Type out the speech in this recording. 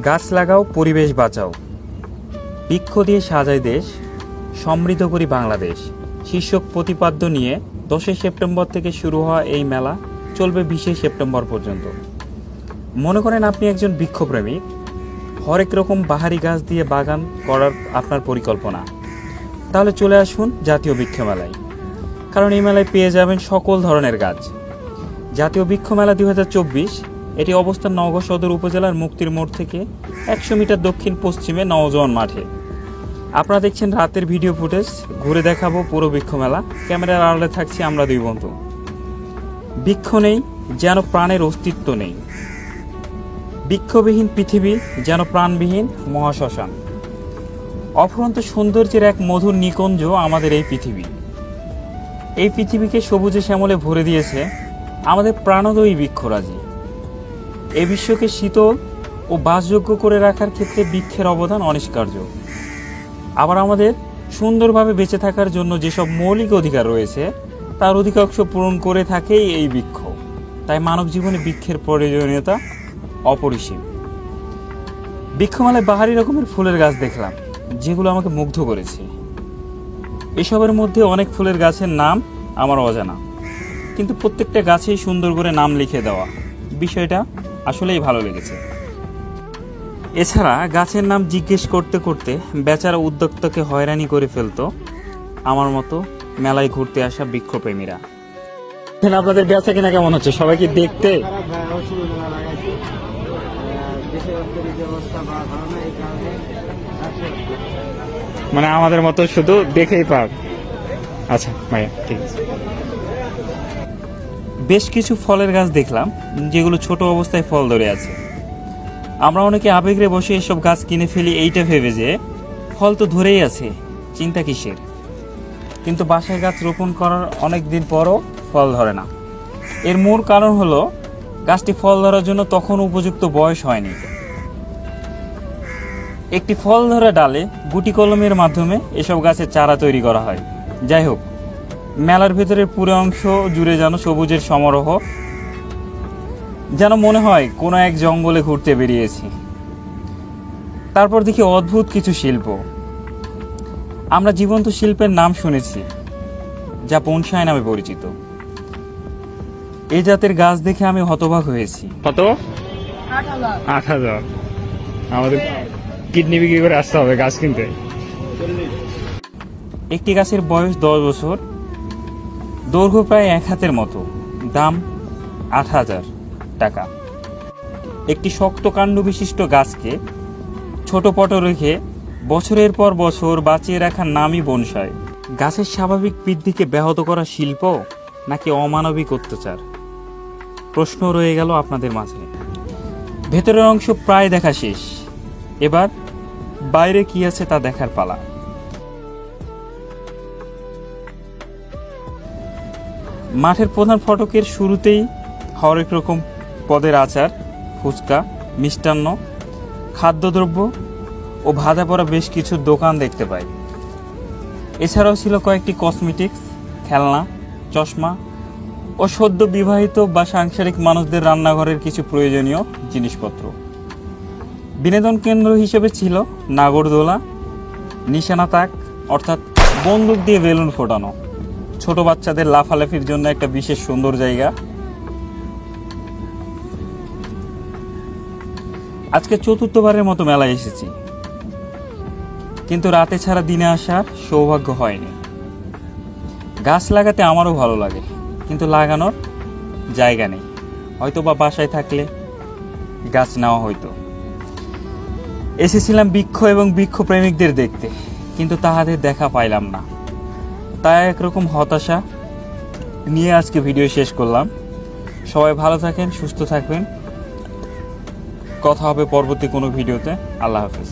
গাছ লাগাও, পরিবেশ বাঁচাও, বৃক্ষ দিয়ে সাজাই দেশ, সমৃদ্ধ করি বাংলাদেশ শীর্ষক প্রতিপাদ্য নিয়ে 10 সেপ্টেম্বর থেকে শুরু হওয়া এই মেলা চলবে 20 সেপ্টেম্বর পর্যন্ত। মনে করেন আপনি একজন বৃক্ষপ্রেমিক, হরেক রকম বাহারি গাছ দিয়ে বাগান করার আপনার পরিকল্পনা, তাহলে চলে আসুন জাতীয় বৃক্ষ মেলায়। কারণ এই মেলায় পেয়ে যাবেন সকল ধরনের গাছ। জাতীয় বৃক্ষ মেলা 2024 এটি অবস্থান নওগাঁ সদর উপজেলার মুক্তির মোড় থেকে 100 মিটার দক্ষিণ পশ্চিমে নওজোয়ান মাঠে। আপনারা দেখছেন রাতের ভিডিও ফুটেজ, ঘুরে দেখাবো পুরো বৃক্ষ মেলা। ক্যামেরার আড়ালে থাকছি আমরা দুই বন্ধু। বৃক্ষ নেই যেন প্রাণের অস্তিত্ব নেই, বৃক্ষবিহীন পৃথিবী যেন প্রাণবিহীন মহাশ্মশান। অফুরন্ত সৌন্দর্যের এক মধুর নিকুঞ্জ আমাদের এই পৃথিবী। এই পৃথিবীকে সবুজে শ্যামলে ভরে দিয়েছে আমাদের প্রাণোদয়ী বৃক্ষরাজি। এই বিশ্বকে শীতল ও বাসযোগ্য করে রাখার ক্ষেত্রে বৃক্ষের অবদান অনস্বীকার্য। আবার আমাদের সুন্দরভাবে বেঁচে থাকার জন্য যেসব মৌলিক অধিকার রয়েছে তার অধিকাংশ পূরণ করে থাকে এই বৃক্ষ। তাই মানব জীবনে বৃক্ষের প্রয়োজনীয়তা অপরিসীম। বৃক্ষমেলায় বাহারি রকমের ফুলের গাছ দেখলাম, যেগুলো আমাকে মুগ্ধ করেছে। এসবের মধ্যে অনেক ফুলের গাছের নাম আমার অজানা, কিন্তু প্রত্যেকটা গাছেই সুন্দর করে নাম লিখে দেওয়া, বিষয়টা আসলেই ভালো লেগেছে। এছাড়া গাছের নাম জিজ্ঞেস করতে করতে বেচারা উদ্যোক্তাকে হয়রানি করে ফেলতো আমার মতো মেলায় ঘুরতে আসা বৃক্ষপ্রেমীরা। আপনাদের বেচা কিনা কেমন হচ্ছে? সবাই কি দেখতে মানে আমাদের মতো শুধু দেখেই পাক? আচ্ছা ভাইয়া, ঠিক আছে। বেশ কিছু ফলের গাছ দেখলাম যেগুলো ছোট অবস্থায় ফল ধরে আছে। আমরা অনেকে আবেগে বসে এসব গাছ কিনে ফেলি এইটা ভেবে যে ফল তো ধরেই আছে, চিন্তা কিসের। কিন্তু বাসায় গাছ রোপণ করার অনেক দিন পরও ফল ধরে না। এর মূল কারণ হলো গাছটি ফল ধরার জন্য তখন উপযুক্ত বয়স হয়নি। একটি ফল ধরা ডালে গুটি কলমের মাধ্যমে এসব গাছের চারা তৈরি করা হয়। যাই হোক, মেলার ভেতরের পুরো অংশ জুড়ে যেন সবুজের সমারোহ, যেন মনে হয় কোনো এক জঙ্গলে ঘুরতে বেরিয়েছি। তারপর দেখি অদ্ভুত কিছু শিল্প। আমরা জীবন্ত শিল্পের নাম শুনেছি, যা বনসাই নামে পরিচিত। এই জাতের গাছ দেখে আমি হতবাক হয়েছি। কত? 8,000। আমাদের কিডনি বিক্রি করে আসতে হবে গাছ কিনতে। একটি গাছের বয়স 10 বছর, দৈর্ঘ্য প্রায় 1 হাতের মতো, দাম 8,000 টাকা। একটি শক্ত কাণ্ড বিশিষ্ট গাছকে ছোট পটে রেখে বছরের পর বছর বাঁচিয়ে রাখার নামই বনসাই। গাছের স্বাভাবিক বৃদ্ধিকে ব্যাহত করা শিল্প নাকি অমানবিক অত্যাচার? প্রশ্ন রয়ে গেল আপনাদের মাঝে। ভেতরের অংশ প্রায় দেখা শেষ, এবার বাইরে কি আছে তা দেখার পালা। মাঠের প্রধান ফটকের শুরুতেই হরেক রকম পদের আচার, ফুচকা, মিষ্টান্ন, খাদ্যদ্রব্য ও ভাজা পড়া বেশ কিছু দোকান দেখতে পাই। এছাড়াও ছিল কয়েকটি কসমেটিক্স, খেলনা, চশমা ও সদ্য বিবাহিত বা সাংসারিক মানুষদের রান্নাঘরের কিছু প্রয়োজনীয় জিনিসপত্র। বিনোদন কেন্দ্র হিসেবে ছিল নাগরদোলা, নিশানা তাক অর্থাৎ বন্দুক দিয়ে বেলুন ফোটানো, ছোট বাচ্চাদের লাফালাফির জন্য একটা বিশেষ সুন্দর জায়গা। আজকে 4র্থবারের মতো মেলায় এসেছি, কিন্তু রাতে ছাড়া দিনে আসার সৌভাগ্য হয়নি। গাছ লাগাতে আমারও ভালো লাগে, কিন্তু লাগানোর জায়গা নেই। হয়তো বা বাসায় থাকলে গাছ নেওয়া হয়তো। এসেছিলাম বৃক্ষ এবং বৃক্ষপ্রেমিকদের দেখতে, কিন্তু তাহাদের দেখা পাইলাম না। তাই একরকম হতাশা নিয়ে আজকে ভিডিও শেষ করলাম। সবাই ভালো থাকেন, সুস্থ থাকবেন। কথা হবে পরবর্তী কোনো ভিডিওতে। আল্লাহ হাফেজ।